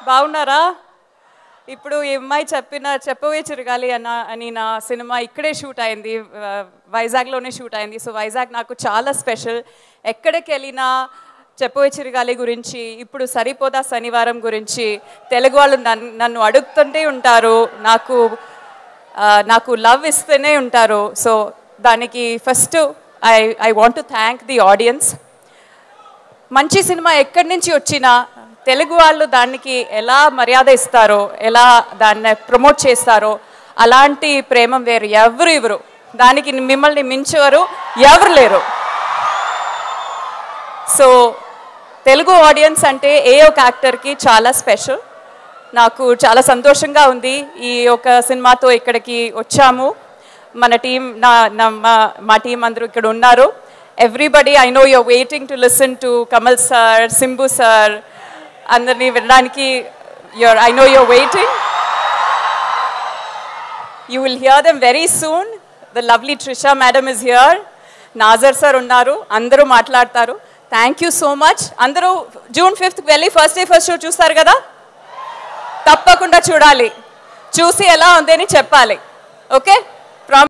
బాగున్నారా? ఇప్పుడు ఈ అమ్మాయి చెప్పవే చిరగాలి అని నా సినిమా ఇక్కడే షూట్ అయింది, వైజాగ్లోనే షూట్ అయింది. సో వైజాగ్ నాకు చాలా స్పెషల్. ఎక్కడికి వెళ్ళినా చెప్పవే చిరగాలి గురించి, ఇప్పుడు సరిపోదా శనివారం గురించి తెలుగు వాళ్ళు నన్ను అడుగుతుంటే ఉంటారు, నాకు లవ్ ఇస్తూనే ఉంటారు. సో దానికి first I want to thank the audience. మంచి సినిమా ఎక్కడి నుంచి వచ్చినా తెలుగు వాళ్ళు దానికి ఎలా మర్యాద ఇస్తారో, ఎలా దాన్ని ప్రమోట్ చేస్తారో అలాంటి ప్రేమ వేరు ఎవరు దానికి మిమ్మల్ని మించేవారు ఎవరు లేరు. సో తెలుగు ఆడియన్స్ అంటే ఏ ఒక యాక్టర్కి చాలా స్పెషల్. నాకు చాలా సంతోషంగా ఉంది ఈ ఒక సినిమాతో ఇక్కడికి వచ్చాము. మన టీం మా టీం అందరూ ఇక్కడ ఉన్నారు. Everybody, I know you're waiting to listen to Kamal sir, Simbu sir, అందరినీ వినడానికి I know you're waiting. You will hear them very soon. The lovely Trisha madam is here. Nazar sir unnaru. Andaru maatladtaru. Thank you so much. Andaru June 5th velli first day first show chustaru kada? Tappakunda chudali. Chusi ela undeni cheppali. Okay?